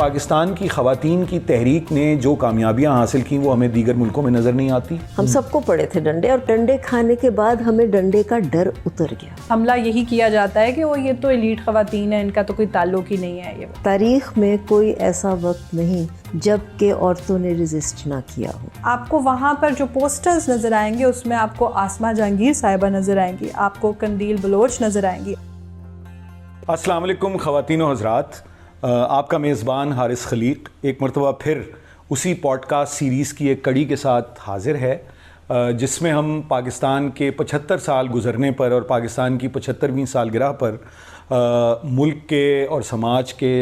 پاکستان کی خواتین کی تحریک نے جو کامیابیاں حاصل کی وہ ہمیں دیگر ملکوں میں نظر نہیں آتی. ہم سب کو پڑے تھے ڈنڈے، اور ڈنڈے کھانے کے بعد ہمیں ڈنڈے کا ڈر اتر گیا. حملہ یہی کیا جاتا ہے کہ وہ یہ تو ایلیٹ خواتین ہیں، ان کا تو کوئی تعلق ہی نہیں ہے. یہ تاریخ میں کوئی ایسا وقت نہیں جب کہ عورتوں نے ریزسٹ نہ کیا ہو. آپ کو وہاں پر جو پوسٹرز نظر آئیں گے اس میں آپ کو آسمہ جہانگیر صاحبہ نظر آئیں گی، آپ کو قندیل بلوچ نظر آئیں گی. السلام علیکم خواتین و حضرات، آپ کا میزبان حارث خلیق ایک مرتبہ پھر اسی پوڈ کاسٹ سیریز کی ایک کڑی کے ساتھ حاضر ہے، جس میں ہم پاکستان کے 75 سال گزرنے پر اور پاکستان کی 75ویں سالگرہ پر ملک کے اور سماج کے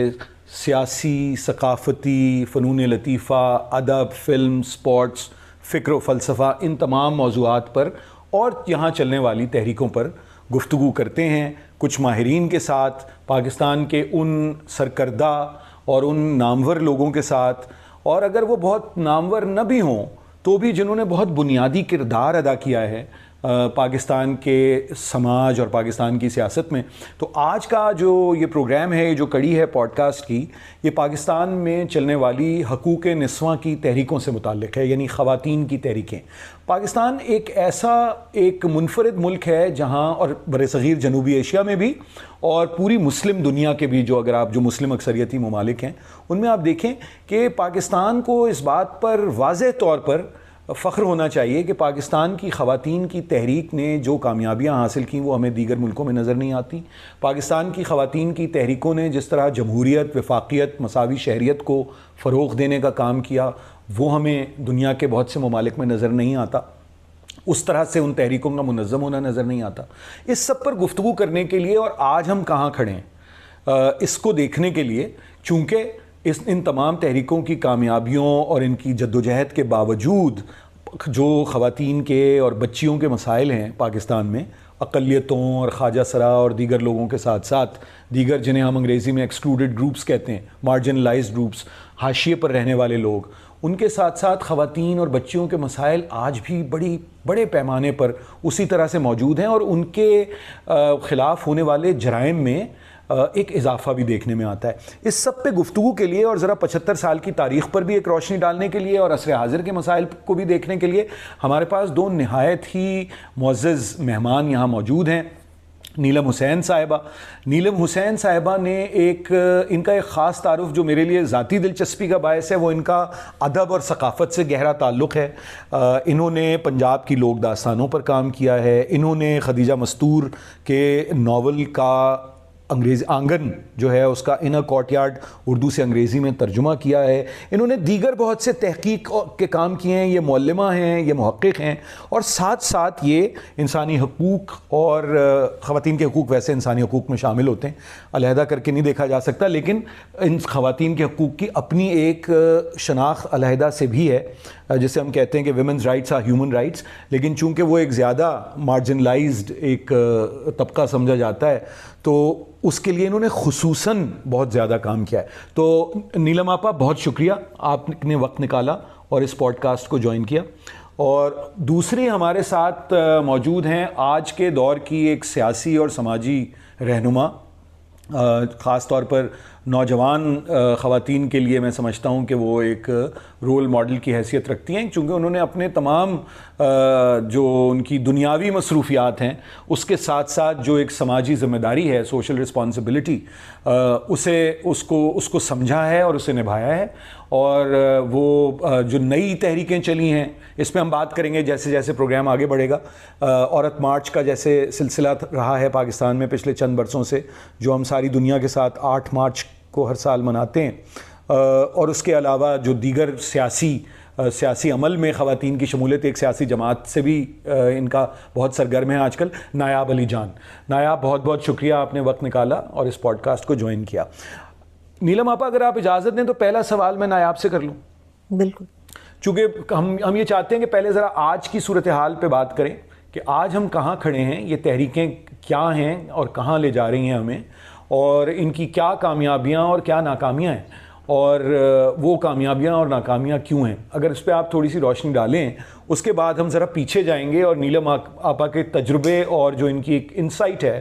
سیاسی، ثقافتی، فنون لطیفہ، ادب، فلم، سپورٹس، فکر و فلسفہ، ان تمام موضوعات پر اور یہاں چلنے والی تحریکوں پر گفتگو کرتے ہیں، کچھ ماہرین کے ساتھ، پاکستان کے ان سرکردہ اور ان نامور لوگوں کے ساتھ، اور اگر وہ بہت نامور نہ بھی ہوں تو بھی جنہوں نے بہت بنیادی کردار ادا کیا ہے پاکستان کے سماج اور پاکستان کی سیاست میں. تو آج کا جو یہ پروگرام ہے، جو کڑی ہے پوڈ کاسٹ کی، یہ پاکستان میں چلنے والی حقوق نسواں کی تحریکوں سے متعلق ہے، یعنی خواتین کی تحریکیں. پاکستان ایک منفرد ملک ہے جہاں، اور برصغیر جنوبی ایشیا میں بھی اور پوری مسلم دنیا کے بھی، اگر آپ جو مسلم اکثریتی ممالک ہیں ان میں آپ دیکھیں کہ پاکستان کو اس بات پر واضح طور پر فخر ہونا چاہیے کہ پاکستان کی خواتین کی تحریک نے جو کامیابیاں حاصل کیں وہ ہمیں دیگر ملکوں میں نظر نہیں آتی. پاکستان کی خواتین کی تحریکوں نے جس طرح جمہوریت، وفاقیت، مساوی شہریت کو فروغ دینے کا کام کیا وہ ہمیں دنیا کے بہت سے ممالک میں نظر نہیں آتا. اس طرح سے ان تحریکوں کا منظم ہونا نظر نہیں آتا. اس سب پر گفتگو کرنے کے لیے، اور آج ہم کہاں کھڑے ہیں اس کو دیکھنے کے لیے، چونکہ ان تمام تحریکوں کی کامیابیوں اور ان کی جدوجہد کے باوجود جو خواتین کے اور بچیوں کے مسائل ہیں پاکستان میں، اقلیتوں اور خواجہ سرا اور دیگر لوگوں کے ساتھ ساتھ دیگر جنہیں ہم انگریزی میں ایکسکلوڈڈ گروپس کہتے ہیں، مارجنلائزڈ گروپس، حاشیے پر رہنے والے لوگ، ان کے ساتھ ساتھ خواتین اور بچیوں کے مسائل آج بھی بڑے پیمانے پر اسی طرح سے موجود ہیں، اور ان کے خلاف ہونے والے جرائم میں ایک اضافہ بھی دیکھنے میں آتا ہے. اس سب پہ گفتگو کے لیے اور ذرا 75 سال کی تاریخ پر بھی ایک روشنی ڈالنے کے لیے اور عصر حاضر کے مسائل کو بھی دیکھنے کے لیے ہمارے پاس دو نہایت ہی معزز مہمان یہاں موجود ہیں. نیلم حسین صاحبہ. نیلم حسین صاحبہ نے ان کا ایک خاص تعارف جو میرے لیے ذاتی دلچسپی کا باعث ہے، وہ ان کا ادب اور ثقافت سے گہرا تعلق ہے. انہوں نے پنجاب کی لوک داستانوں پر کام کیا ہے. انہوں نے خدیجہ مستور کے ناول کا انگریزی آنگن جو ہے اس کا انر کورٹ یارڈ اردو سے انگریزی میں ترجمہ کیا ہے. انہوں نے دیگر بہت سے تحقیق کے کام کیے ہیں. یہ معلمہ ہیں، یہ محقق ہیں، اور ساتھ ساتھ یہ انسانی حقوق اور خواتین کے حقوق ویسے انسانی حقوق میں شامل ہوتے ہیں، علیحدہ کر کے نہیں دیکھا جا سکتا، لیکن ان خواتین کے حقوق کی اپنی ایک شناخت علیحدہ سے بھی ہے، جسے ہم کہتے ہیں کہ women's rights are human rights. لیکن چونکہ وہ ایک زیادہ مارجنلائزڈ ایک طبقہ سمجھا جاتا ہے تو اس کے لیے انہوں نے خصوصاً بہت زیادہ کام کیا ہے. تو نیلم آپا، بہت شکریہ آپ نے وقت نکالا اور اس پوڈ کاسٹ کو جوائن کیا. اور دوسری ہمارے ساتھ موجود ہیں آج کے دور کی ایک سیاسی اور سماجی رہنما، خاص طور پر نوجوان خواتین کے لیے میں سمجھتا ہوں کہ وہ ایک رول ماڈل کی حیثیت رکھتی ہیں، چونکہ انہوں نے اپنے تمام جو ان کی دنیاوی مصروفیات ہیں اس کے ساتھ ساتھ جو ایک سماجی ذمہ داری ہے، سوشل رسپانسبلٹی، اس کو سمجھا ہے اور اسے نبھایا ہے. اور وہ جو نئی تحریکیں چلی ہیں اس پہ ہم بات کریں گے جیسے جیسے پروگرام آگے بڑھے گا. عورت مارچ کا جیسے سلسلہ رہا ہے پاکستان میں پچھلے چند برسوں سے، جو ہم ساری دنیا کے ساتھ 8 مارچ کو ہر سال مناتے ہیں، اور اس کے علاوہ جو دیگر سیاسی عمل میں خواتین کی شمولیت ایک سیاسی جماعت سے بھی ان کا بہت سرگرم ہے آج کل، نایاب علی جان. نایاب، بہت بہت شکریہ آپ نے وقت نکالا اور اس پوڈ کاسٹ کو جوائن کیا. نیلم آپا، اگر آپ اجازت دیں تو پہلا سوال میں نایاب سے کر لوں. بالکل. چونکہ ہم یہ چاہتے ہیں کہ پہلے ذرا آج کی صورتحال پہ بات کریں کہ آج ہم کہاں کھڑے ہیں، یہ تحریکیں کیا ہیں اور کہاں لے جا رہی ہیں ہمیں، اور ان کی کیا کامیابیاں اور کیا ناکامیاں ہیں، اور وہ کامیابیاں اور ناکامیاں کیوں ہیں. اگر اس پہ آپ تھوڑی سی روشنی ڈالیں، اس کے بعد ہم ذرا پیچھے جائیں گے اور نیلم آپا کے تجربے اور جو ان کی ایک انسائٹ ہے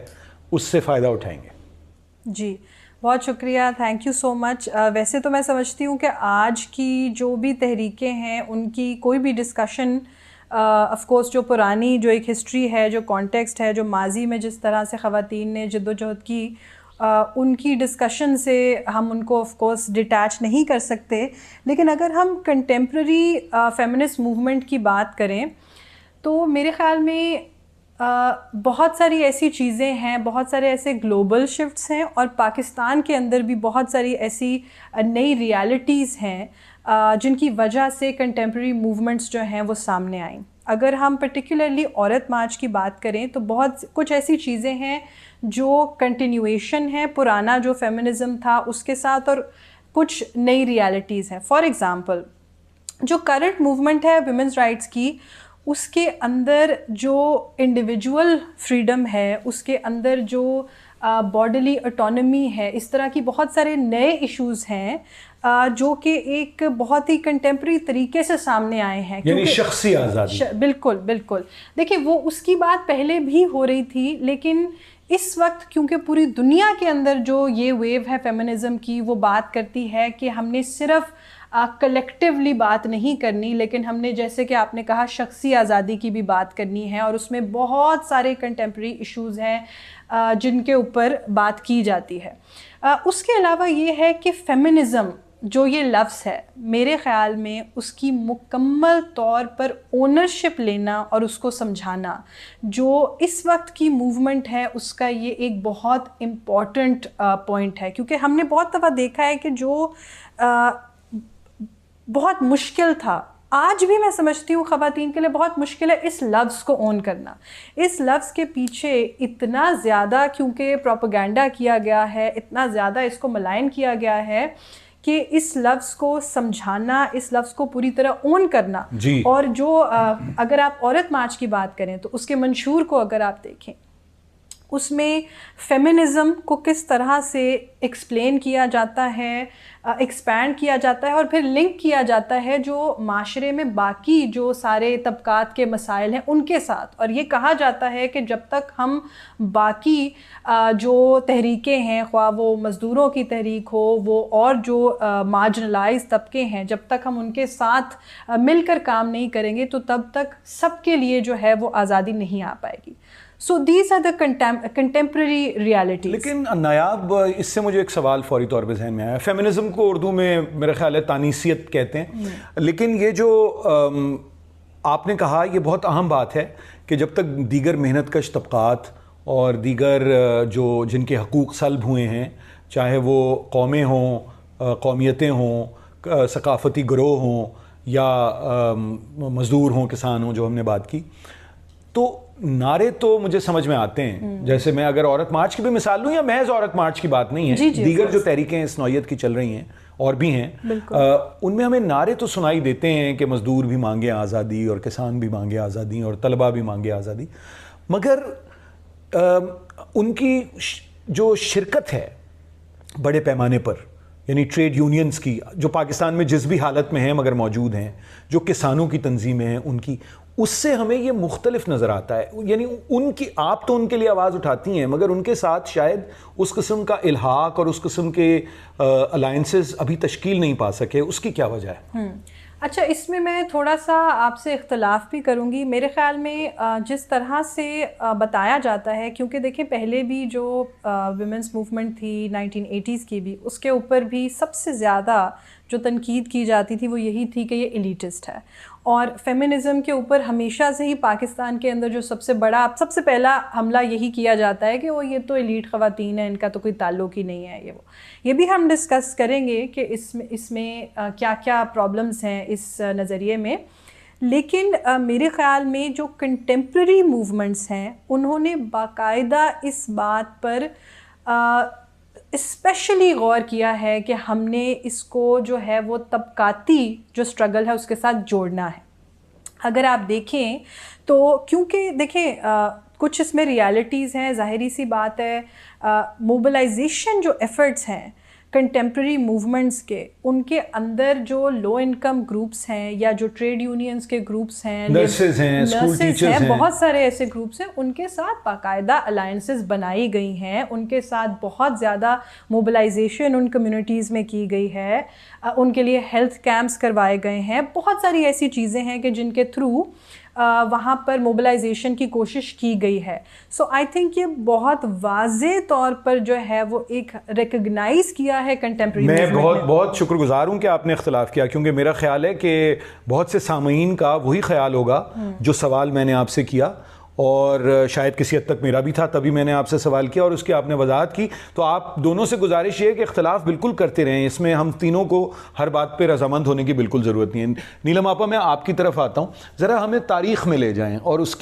اس سے فائدہ اٹھائیں گے. جی، بہت شکریہ, تھینک یو سو مچ. ویسے تو میں سمجھتی ہوں کہ آج کی جو بھی تحریکیں ہیں ان کی کوئی بھی ڈسکشن آف کورس جو پرانی جو ایک ہسٹری ہے, جو کانٹیکسٹ ہے, جو ماضی میں جس طرح سے خواتین نے جد و جہد کی, ان کی ڈسکشن سے ہم ان کو آف کورس ڈیٹیچ نہیں کر سکتے. لیکن اگر ہم کنٹمپرری فیمنسٹ موومنٹ کی بات کریں تو میرے خیال میں بہت ساری ایسی چیزیں ہیں, بہت سارے ایسے گلوبل شفٹس ہیں, اور پاکستان کے اندر بھی بہت ساری ایسی نئی ریالٹیز ہیں جن کی وجہ سے کنٹمپرری موومنٹس جو ہیں وہ سامنے آئیں. اگر ہم پرٹیکولرلی عورت مارچ کی بات کریں تو بہت کچھ ایسی چیزیں ہیں جو کنٹینیویشن ہے پرانا جو فیمنزم تھا اس کے ساتھ, اور کچھ نئی ریالٹیز ہیں. فار ایگزامپل جو کرنٹ موومنٹ ہے ویمنس رائٹس کی, اس کے اندر جو انڈیویجول فریڈم ہے, اس کے اندر جو باڈیلی اٹانومی ہے, اس طرح کی بہت سارے نئے ایشوز ہیں جو کہ ایک بہت ہی کنٹمپرری طریقے سے سامنے آئے ہیں. یعنی شخصی آزادی. بالکل بالکل. دیکھیں وہ اس کی بات پہلے بھی ہو رہی تھی, لیکن اس وقت کیونکہ پوری دنیا کے اندر جو یہ ویو ہے فیمنزم کی وہ بات کرتی ہے کہ ہم نے صرف کلیکٹیولی بات نہیں کرنی, لیکن ہم نے جیسے کہ آپ نے کہا شخصی آزادی کی بھی بات کرنی ہے, اور اس میں بہت سارے کنٹمپرری ایشوز ہیں جن کے اوپر بات کی جاتی ہے. اس کے علاوہ یہ ہے کہ فیمنزم جو یہ لفظ ہے میرے خیال میں اس کی مکمل طور پر اونرشپ لینا اور اس کو سمجھانا جو اس وقت کی موومنٹ ہے اس کا یہ ایک بہت امپورٹنٹ پوائنٹ ہے. کیونکہ ہم نے بہت دفعہ دیکھا ہے کہ جو بہت مشکل تھا, آج بھی میں سمجھتی ہوں خواتین کے لیے بہت مشکل ہے اس لفظ کو اون کرنا. اس لفظ کے پیچھے اتنا زیادہ کیونکہ پروپیگنڈا کیا گیا ہے, اتنا زیادہ اس کو ملائن کیا گیا ہے کہ اس لفظ کو سمجھانا, اس لفظ کو پوری طرح اون کرنا. اور جو اگر آپ عورت مارچ کی بات کریں تو اس کے منشور کو اگر آپ دیکھیں, اس میں فیمنزم کو کس طرح سے ایکسپلین کیا جاتا ہے, ایکسپینڈ کیا جاتا ہے, اور پھر لنک کیا جاتا ہے جو معاشرے میں باقی جو سارے طبقات کے مسائل ہیں ان کے ساتھ. اور یہ کہا جاتا ہے کہ جب تک ہم باقی جو تحریکیں ہیں, خواہ وہ مزدوروں کی تحریک ہو, وہ اور جو مارجنلائز طبقے ہیں, جب تک ہم ان کے ساتھ مل کر کام نہیں کریں گے تو تب تک سب کے لیے جو ہے وہ آزادی نہیں آ پائے گی. So these are the contemporary realities. لیکن نایاب, اس سے مجھے ایک سوال فوری طور پہ ذہن میں آیا. فیمنزم کو اردو میں میرا خیال ہے تانیثیت کہتے ہیں, لیکن یہ جو آپ نے کہا یہ بہت اہم بات ہے کہ جب تک دیگر محنت کش طبقات اور دیگر جو جن کے حقوق سلب ہوئے ہیں, چاہے وہ قومیں ہوں, قومیتیں ہوں, ثقافتی گروہ ہوں یا مزدور ہوں, کسان ہوں, جو ہم نے بات کی, تو نعرے تو مجھے سمجھ میں آتے ہیں. جیسے میں اگر عورت مارچ کی بھی مثال لوں, یا محض عورت مارچ کی بات نہیں ہے, دیگر جو تحریکیں اس نوعیت کی چل رہی ہیں اور بھی ہیں, ان میں ہمیں نعرے تو سنائی دیتے ہیں کہ مزدور بھی مانگے آزادی, اور کسان بھی مانگے آزادی, اور طلبہ بھی مانگے آزادی, مگر ان کی جو شرکت ہے بڑے پیمانے پر, یعنی ٹریڈ یونینز کی جو پاکستان میں جس بھی حالت میں ہیں مگر موجود ہیں, جو کسانوں کی تنظیمیں ہیں ان کی, اس سے ہمیں یہ مختلف نظر آتا ہے. یعنی ان کی, آپ تو ان کے لیے آواز اٹھاتی ہیں, مگر ان کے ساتھ شاید اس قسم کا الحاق اور اس قسم کے الائنسز ابھی تشکیل نہیں پا سکے. اس کی کیا وجہ ہے؟ اچھا, اس میں میں تھوڑا سا آپ سے اختلاف بھی کروں گی. میرے خیال میں جس طرح سے بتایا جاتا ہے, کیونکہ دیکھیں پہلے بھی جو ویمنس موومنٹ تھی 1980s کی بھی, اس کے اوپر بھی سب سے زیادہ جو تنقید کی جاتی تھی وہ یہی تھی کہ یہ ایلیٹسٹ ہے. اور فیمنزم کے اوپر ہمیشہ سے ہی پاکستان کے اندر جو سب سے پہلا حملہ یہی کیا جاتا ہے کہ وہ یہ تو ایلیٹ خواتین ہیں, ان کا تو کوئی تعلق ہی نہیں ہے. یہ بھی ہم ڈسکس کریں گے کہ اس میں کیا کیا پرابلمس ہیں اس نظریے میں. لیکن میرے خیال میں جو کنٹمپرری موومنٹس ہیں انہوں نے باقاعدہ اس بات پر اسپیشلی غور کیا ہے کہ ہم نے اس کو جو ہے وہ طبقاتی جو اسٹرگل ہے اس کے ساتھ جوڑنا ہے. اگر آپ دیکھیں تو کیونکہ دیکھیں کچھ اس میں ریالٹیز ہیں, ظاہری سی بات ہے, موبلائزیشن جو ایفرٹس ہیں کنٹمپریری موومنٹس کے ان کے اندر جو لو انکم گروپس ہیں یا جو ٹریڈ یونینز کے گروپس ہیں, نرسز ہیں, اسکول ٹیچرز ہیں, بہت سارے ایسے گروپس ہیں, ان کے ساتھ باقاعدہ الائنسز بنائی گئی ہیں, ان کے ساتھ بہت زیادہ موبلائزیشن ان کمیونٹیز میں کی گئی ہے, ان کے لیے ہیلتھ کیمپس کروائے گئے ہیں, بہت ساری ایسی چیزیں ہیں کہ جن کے تھرو وہاں پر موبلائزیشن کی کوشش کی گئی ہے. سو آئی تھنک یہ بہت واضح طور پر جو ہے وہ ایک ریکگنائز کیا ہے کنٹمپریری. میں بہت شکر گزار ہوں کہ آپ نے اختلاف کیا, کیونکہ میرا خیال ہے کہ بہت سے سامعین کا وہی خیال ہوگا جو سوال میں نے آپ سے کیا, اور شاید کسی حد تک میرا بھی تھا, تبھی میں نے آپ سے سوال کیا اور اس کی آپ نے وضاحت کی. تو آپ دونوں سے گزارش یہ ہے کہ اختلاف بالکل کرتے رہیں, اس میں ہم تینوں کو ہر بات پہ رضامند ہونے کی بالکل ضرورت نہیں ہے. نیلم آپا, میں آپ کی طرف آتا ہوں, ذرا ہمیں تاریخ میں لے جائیں, اور اس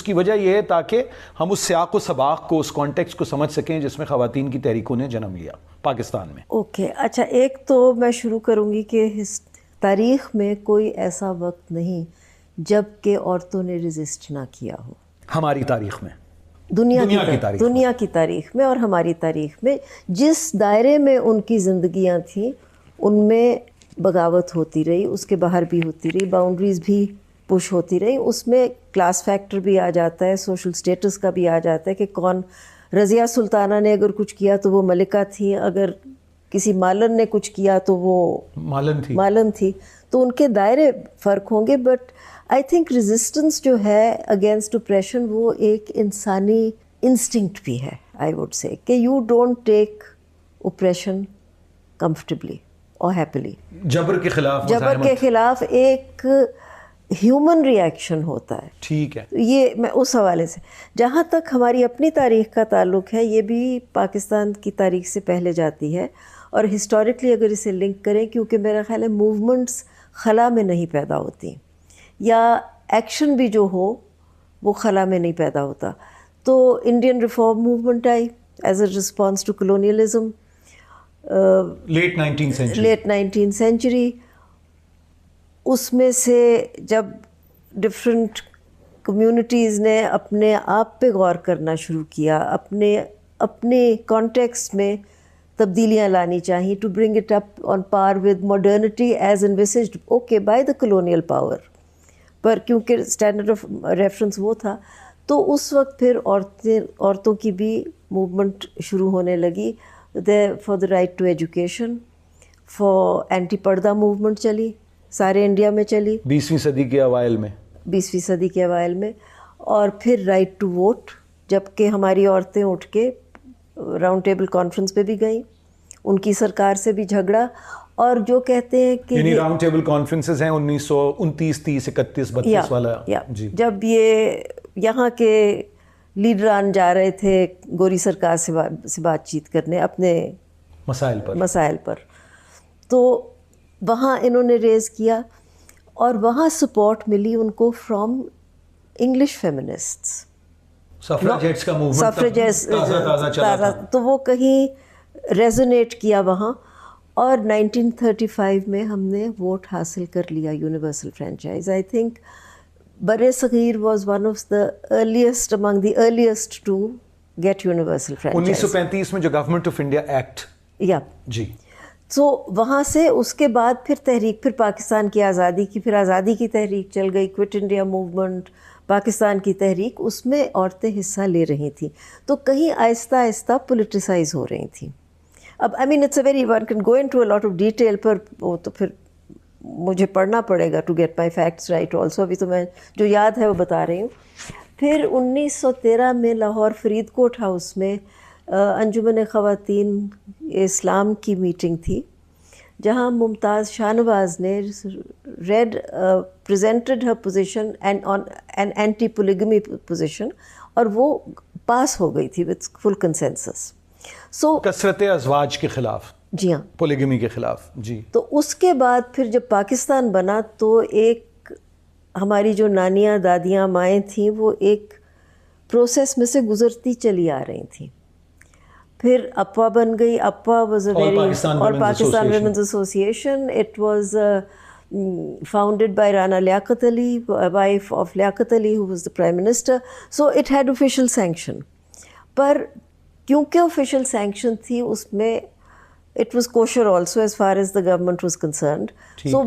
کی وجہ یہ ہے تاکہ ہم اس سیاق و سباق کو, اس کانٹیکسٹ کو سمجھ سکیں جس میں خواتین کی تحریکوں نے جنم لیا پاکستان میں. اوکے, اچھا, ایک تو میں شروع کروں گی کہ تاریخ میں کوئی ایسا وقت نہیں جب کہ عورتوں نے ریزسٹ نہ کیا ہو. ہماری تاریخ میں, دنیا کی تاریخ میں اور ہماری تاریخ میں, جس دائرے میں ان کی زندگیاں تھیں ان میں بغاوت ہوتی رہی, اس کے باہر بھی ہوتی رہی, باؤنڈریز بھی پش ہوتی رہی. اس میں کلاس فیکٹر بھی آ جاتا ہے, سوشل سٹیٹس کا بھی آ جاتا ہے کہ کون, رضیہ سلطانہ نے اگر کچھ کیا تو وہ ملکہ تھی, اگر کسی مالن نے کچھ کیا تو وہ مالن تھی. تو ان کے دائرے فرق ہوں گے, بٹ آئی تھنک ریزسٹنس جو ہے اگینسٹ اپریشن وہ ایک انسانی انسٹنکٹ بھی ہے. آئی ووڈ سے کہ you don't take oppression comfortably اور ہیپیلی. جبر کے خلاف ایک ہیومن ری ایکشن ہوتا ہے. ٹھیک ہے, یہ میں اس حوالے سے, جہاں تک ہماری اپنی تاریخ کا تعلق ہے, یہ بھی پاکستان کی تاریخ سے پہلے جاتی ہے, اور ہسٹوریکلی اگر اسے لنک کریں, کیونکہ میرا خیال ہے موومنٹس خلا میں نہیں پیدا ہوتی, یا ایکشن بھی جو ہو وہ خلا میں نہیں پیدا ہوتا. تو انڈین ریفارم موومنٹ آئی as a response to colonialism, late 19th century. اس میں سے جب ڈفرینٹ کمیونٹیز نے اپنے آپ پہ غور کرنا شروع کیا, اپنے کانٹیکسٹ میں تبدیلیاں لانی چاہیے to bring it up on par with modernity as envisaged okay by the colonial power, پر کیونکہ اسٹینڈرڈ آف ریفرنس وہ تھا, تو اس وقت پھر عورتوں کی بھی موومنٹ شروع ہونے لگی. For the right to education, for anti purdah movement چلی, سارے انڈیا میں چلی 20ویں صدی کے اوائل میں, اور پھر رائٹ ٹو ووٹ, جب کہ ہماری عورتیں اٹھ کے راؤنڈ ٹیبل کانفرنس پہ بھی گئیں, ان کی سرکار سے بھی جھگڑا, اور جو کہتے ہیں کہ یعنی راؤنڈ ٹیبل کانفرنسز ہیں 1929, 30, 31, 32 والا, جب یہ یہاں کے لیڈران جا رہے تھے گوری سرکار سے بات چیت کرنے اپنے مسائل پر, تو وہاں انہوں نے ریز کیا, اور وہاں سپورٹ ملی ان کو فرام انگلش فیمنسٹس, سفراجیٹس کا موومنٹ تازہ, تو وہ کہیں ریزونیٹ کیا وہاں. اور 1935 میں ہم نے ووٹ حاصل کر لیا, یونیورسل فرینچائز. آئی تھنک بر صغیر was one of the earliest among the earliest to get universal franchise. 1935 میں جو گورنمنٹ آف انڈیا ایکٹ, جی, تو وہاں سے اس کے بعد پھر تحریک, پھر پاکستان کی آزادی کی, پھر آزادی کی تحریک چل گئی, کوئٹ انڈیا موومنٹ, پاکستان کی تحریک, اس میں عورتیں حصہ لے رہی تھیں, تو کہیں آہستہ آہستہ پولیٹیسائز ہو رہی تھیں. اب I mean it's a very one can go into a lot of detail, پر وہ تو پھر مجھے پڑھنا پڑے گا to get my facts right also. ابھی تو میں جو یاد ہے وہ بتا رہی ہوں. پھر 1913 میں لاہور فرید کوٹ ہاؤس میں انجمن خواتین اسلام کی میٹنگ تھی, جہاں ممتاز شاہنواز نے presented her position an anti polygamy position, اور وہ پاس ہو گئی تھی وتھ فل کنسنسس. سو کثرت ازواج کے خلاف, جی ہاں, پولیگمی کے خلاف, جی. تو اس کے بعد پھر جب پاکستان بنا تو ایک ہماری جو نانیاں, دادیاں, مائیں تھیں, وہ ایک پروسیس میں سے گزرتی چلی آ رہی تھیں. پھر اپوا بن گئی, اپوا واز اے ویری, اور Pakistan women's association, it was founded by Rana Liaquat Ali, wife of Liaquat Ali, who was the Prime Minister. So it had official sanction. پر کیونکہ آفیشیل سینکشن تھی, اس میں It was kosher also as far as the government was concerned. So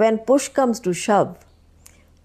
when push comes to shove,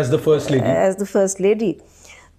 As the first lady. As the first lady.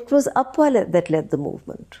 it was Appa that led the movement.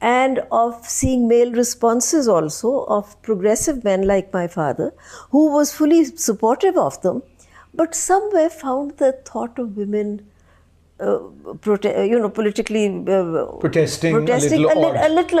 and of seeing male responses also of progressive men like my father who was fully supportive of them, but somewhere found the thought of women politically protesting a little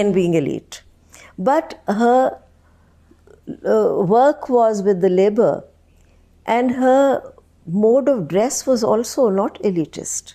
in being elite. But her work was with the labor and her mode of dress was also not elitist.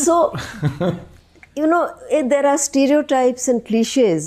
So, there are stereotypes and cliches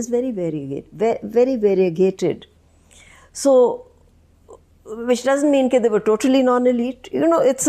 is very variegated. So, which doesn't mean that they were totally non-elite. It's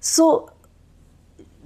So,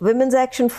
Women's Action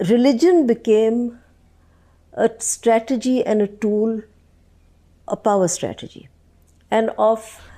religion became a strategy and a tool, a power strategy, and of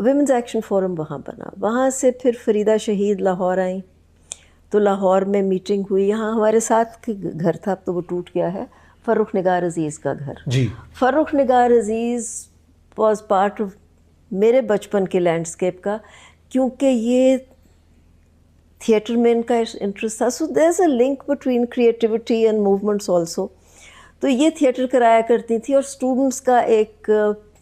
women's action forum وہاں بنا. وہاں سے پھر فریدہ شہید لاہور آئیں, تو لاہور میں meeting ہوئی. یہاں ہمارے ساتھ گھر تھا, اب تو وہ ٹوٹ گیا ہے, فرخ نگار عزیز کا گھر. جی. فرخ نگار عزیز واز پارٹ آف میرے بچپن کے لینڈسکیپ کا, کیونکہ یہ تھیٹر میں ان کا انٹرسٹ تھا. So there is a link between creativity and movements also. تو یہ تھیٹر کرایا کرتی تھی, اور اسٹوڈنٹس کا ایک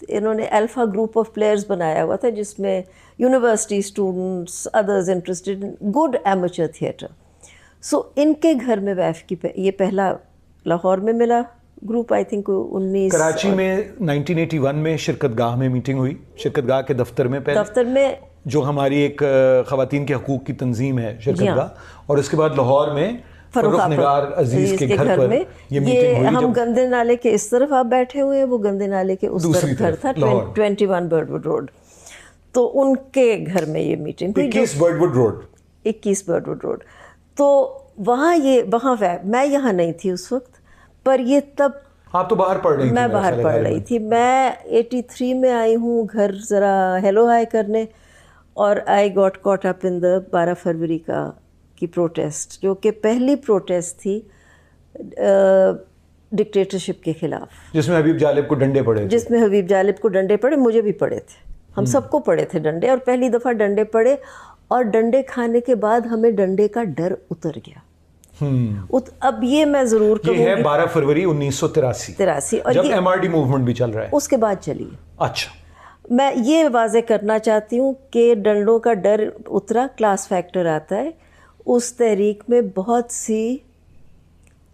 انہوں نے الفا گروپ آف پلیئرز بنایا ہوا تھا, جس میں university students, others interested in good amateur theatre. So ان کے گھر میں ویف کی یہ پہلا لاہور میں ملا گروپ, آئی تھنک 19 کراچی میں 1981 میں شرکت گاہ میں میٹنگ ہوئی, شرکت گاہ کے دفتر میں, پہلے دفتر میں جو ہماری ایک خواتین کے حقوق کی تنظیم ہے شرکت گاہ, اور اس کے بعد لاہور میں فرخ نگار عزیز کے گھر پر یہ میٹنگ ہوئی. ہم گندے نالے کے اس طرف آپ بیٹھے ہوئے ہیں, وہ گندے نالے کے اس طرف گھر تھا, 21 برڈ وڈ روڈ. تو ان کے گھر میں یہ میٹنگ ہوئی, 21 bird would road. 21 bird would road. تو وہاں میں یہاں نہیں تھی اس وقت, پر یہ تب آپ تو باہر پڑھ رہی تھی. میں باہر پڑھ رہی تھی. میں 83 میں آئی ہوں گھر ذرا ہیلو ہائی کرنے, اور آئی گاٹ کاٹ اپ ان دا 12 فروری کی پروٹیسٹ, جو کہ پہلی پروٹیسٹ تھی ڈکٹیٹرشپ کے خلاف, جس میں حبیب جالب کو ڈنڈے پڑے. جس میں حبیب جالب کو ڈنڈے پڑے, مجھے بھی پڑے تھے, ہم سب کو پڑے تھے ڈنڈے, اور پہلی دفعہ ڈنڈے پڑے, اور ڈنڈے کھانے کے بعد ہمیں ڈنڈے کا ڈر اتر گیا. اب یہ میں ضرور کہوں گی, یہ ہے 12 فروری 1983, اور جب MRD موومنٹ بھی چل رہا ہے. اس کے بعد چلی. اچھا, میں یہ واضح کرنا چاہتی ہوں کہ ڈنڈوں کا ڈر اترا, کلاس فیکٹر آتا ہے. اس تحریک میں بہت سی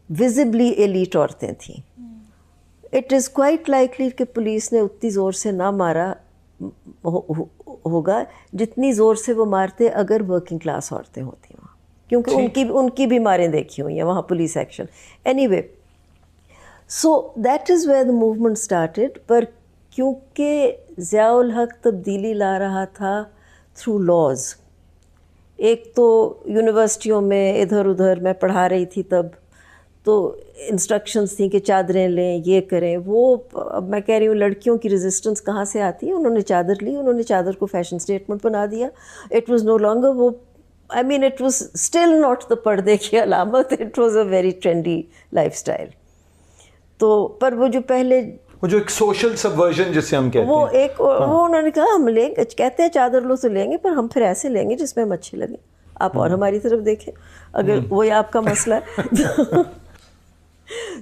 وزبلی ایلیٹ عورتیں تھیں. اٹ از کوائٹ لائکلی کہ پولیس نے اتنی زور سے نہ مارا ہوگا جتنی زور سے وہ مارتے اگر ورکنگ کلاس عورتیں ہوتی وہاں, کیونکہ ان کی بھی ماریں دیکھی ہوئی ہیں وہاں police action. Anyway, so that is where the movement started. پر کیونکہ ضیاء الحق تبدیلی لا رہا تھا تھرو لاز, ایک تو یونیورسٹیوں میں ادھر ادھر میں پڑھا رہی تھی تب, تو انسٹرکشنز تھیں کہ چادریں لیں, یہ کریں وہ. اب میں کہہ رہی ہوں لڑکیوں کی ریزسٹنس کہاں سے آتی ہے. انہوں نے چادر لی, انہوں نے چادر کو فیشن اسٹیٹمنٹ بنا دیا. اٹ واز نو لانگر وہ, I mean it was still not the پردے کی علامت, it was a very trendy lifestyle. تو پر وہ جو پہلے وہ جو ایک سوشل سبورژن جسے ہم کہتے ہیں, وہ ایک وہ انہوں نے کہا ہم لیں گے, کہتے ہیں چادر لو تو لیں گے, پر ہم پھر ایسے لیں گے جس میں ہم اچھے لگیں. آپ اور ہماری طرف دیکھیں اگر وہی آپ کا مسئلہ ہے.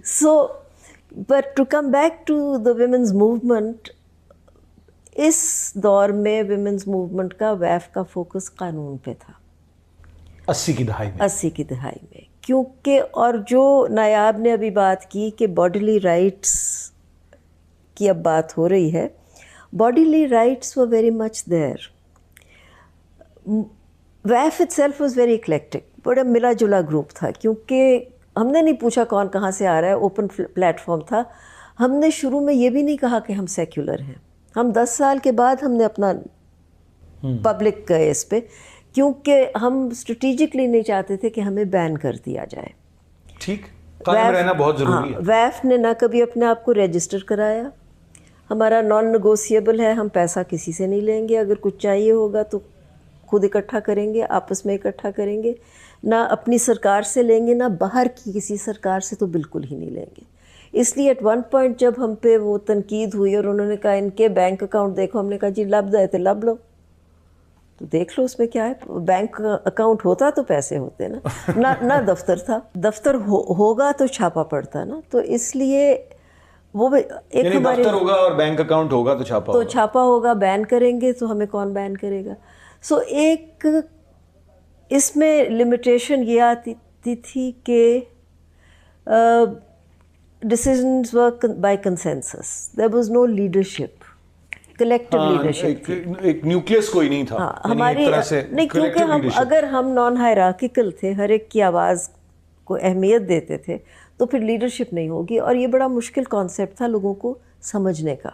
So but to come back to the women's movement, اس دور میں ویمنز موومنٹ کا ویف کا فوکس قانون پہ تھا 80 کی دہائی میں. کیونکہ اور جو نایاب نے ابھی بات کی کہ باڈیلی رائٹس کی اب بات ہو رہی ہے, bodily rights were very much there. ویف itself was very eclectic, بڑا ملا جلا گروپ تھا, کیونکہ ہم نے نہیں پوچھا کون کہاں سے آ رہا ہے, اوپن پلیٹ فارم تھا. ہم نے شروع میں یہ بھی نہیں کہا کہ ہم سیکولر ہیں. ہم 10 سال کے بعد ہم نے اپنا پبلک گئے اس پہ, کیونکہ ہم اسٹریٹجکلی نہیں چاہتے تھے کہ ہمیں بین کر دیا جائے. ٹھیک, قائم رہنا بہت ضروری ہے. ویف نے نہ کبھی اپنے آپ کو رجسٹر کرایا, ہمارا نان نیگوسیبل ہے, ہم پیسہ کسی سے نہیں لیں گے, اگر کچھ چاہیے ہوگا تو خود اکٹھا کریں گے, آپس میں اکٹھا کریں گے, نہ اپنی سرکار سے لیں گے, نہ باہر کی کسی سرکار سے تو بالکل ہی نہیں لیں گے. اس لیے ایٹ ون پوائنٹ جب ہم پہ وہ تنقید ہوئی اور انہوں نے کہا ان کے بینک اکاؤنٹ دیکھو, ہم نے کہا جی لب دے تھے لب لو, تو دیکھ لو اس میں کیا ہے. بینک اکاؤنٹ ہوتا تو پیسے ہوتے نا, نہ دفتر تھا. دفتر ہوگا تو چھاپا پڑتا نا. تو اس لیے وہ ایک ہمارے دفتر ہوگا اور بینک اکاؤنٹ ہوگا تو چھاپا ہوگا, بین کریں گے تو ہمیں کون بین کرے گا. سو ایک اس میں لمیٹیشن یہ آتی تھی کہ decisions were by consensus, there was no leadership, collective leadership. ایک نیوکلیس کوئی نہیں تھا ہماری نہیں, کیونکہ اگر ہم نان ہائرارکیکل تھے, ہر ایک کی آواز کو اہمیت دیتے تھے, تو پھر لیڈرشپ نہیں ہوگی. اور یہ بڑا مشکل کانسیپٹ تھا لوگوں کو سمجھنے کا,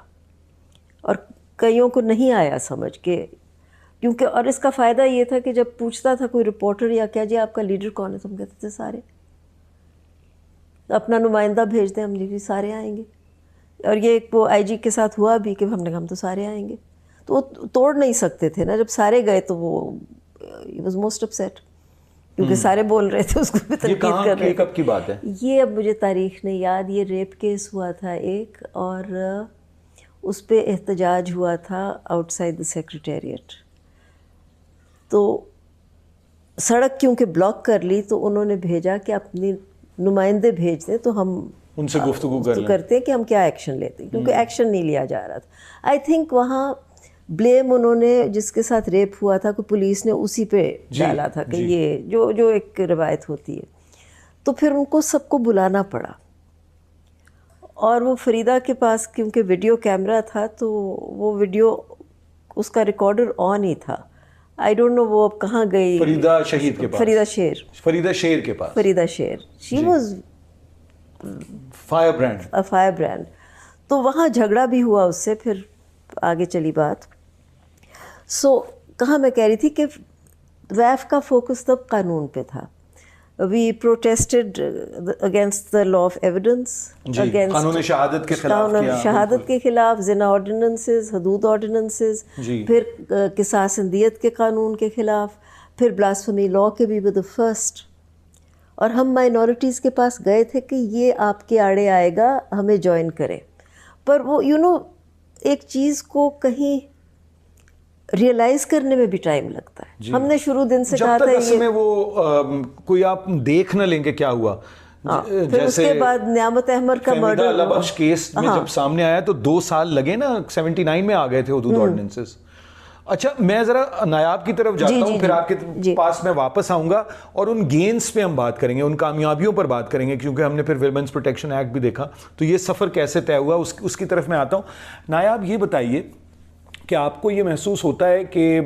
اور کئیوں کو نہیں آیا سمجھ کے. کیونکہ اور اس کا فائدہ یہ تھا کہ جب پوچھتا تھا کوئی رپورٹر یا کیا جی آپ کا لیڈر کون ہے, تو ہم کہتے تھے سارے, اپنا نمائندہ بھیج دیں, ہم جی سارے آئیں گے. اور یہ ایک وہ آئی جی کے ساتھ ہوا بھی کہ ہم نے کہا ہم تو سارے آئیں گے. تو وہ توڑ نہیں سکتے تھے نا. جب سارے گئے تو وہ he was most upset کیونکہ سارے بول رہے تھے اس کو بھی تنقید کر رہے تھے. کب کی بات ہے یہ اب مجھے تاریخ نہیں یاد. یہ ریپ کیس ہوا تھا ایک, اور اس پہ احتجاج ہوا تھا آؤٹ سائڈ دا سیکریٹریٹ. تو سڑک کیونکہ بلاک کر لی تو انہوں نے بھیجا کہ اپنی نمائندے بھیج دیں تو ہم ان سے گفتگو کرتے ہیں کہ ہم کیا ایکشن لیتے ہیں, کیونکہ ایکشن نہیں لیا جا رہا تھا. آئی تھنک وہاں بلیم انہوں نے جس کے ساتھ ریپ ہوا تھا کہ پولیس نے اسی پہ ڈالا تھا کہ یہ جو ایک روایت ہوتی ہے. تو پھر ان کو سب کو بلانا پڑا, اور وہ فریدہ کے پاس کیونکہ ویڈیو کیمرہ تھا تو وہ ویڈیو اس کا ریکارڈر آن ہی تھا. آئی ڈونٹ نو وہ اب کہاں گئی. فریدہ شہید کے پاس, فریدہ شیر کے پاس, فریدہ شیر, شی واز فائر برانڈ. تو وہاں جھگڑا بھی ہوا اس سے, پھر آگے چلی بات. کہاں میں کہہ رہی تھی کہ ویف کا فوکس تب قانون پہ تھا. We protested against the law of evidence, قانون شہادت کے خلاف, شہادت کے خلاف, زنا آرڈیننسز, حدود آرڈیننسز, پھر قصاص اندیت کے قانون کے خلاف, پھر بلاسفمی لا کے بھی ود فرسٹ. اور ہم مائنورٹیز کے پاس گئے تھے کہ یہ آپ کے آڑے آئے گا, ہمیں جوائن کرے. پر وہ ایک چیز کو کہیں ریئلائز کرنے میں بھی ٹائم لگتا ہے. ہم نے شروع دن سے کہا تھا یہ میں وہ کوئی آپ دیکھ نہ لیں کہ کیا ہوا. پھر اس کے بعد نعمت احمد کا مرڈر کیس میں جب سامنے آیا تو 2 سال لگے نا, 79 میں آ گئے تھے حدود آرڈیننسز. اچھا, میں ذرا نایاب کی طرف جاتا ہوں, پھر آپ کے پاس میں واپس آؤں گا اور ان گینز پہ ہم بات کریں گے, ان کامیابیوں پر بات کریں گے, کیونکہ ہم نے پھر ویمنس پروٹیکشن ایکٹ بھی دیکھا. تو یہ سفر کیسے طے ہوا اس کی طرف میں آتا ہوں. نایاب, یہ بتائیے کہ آپ کو یہ محسوس ہوتا ہے کہ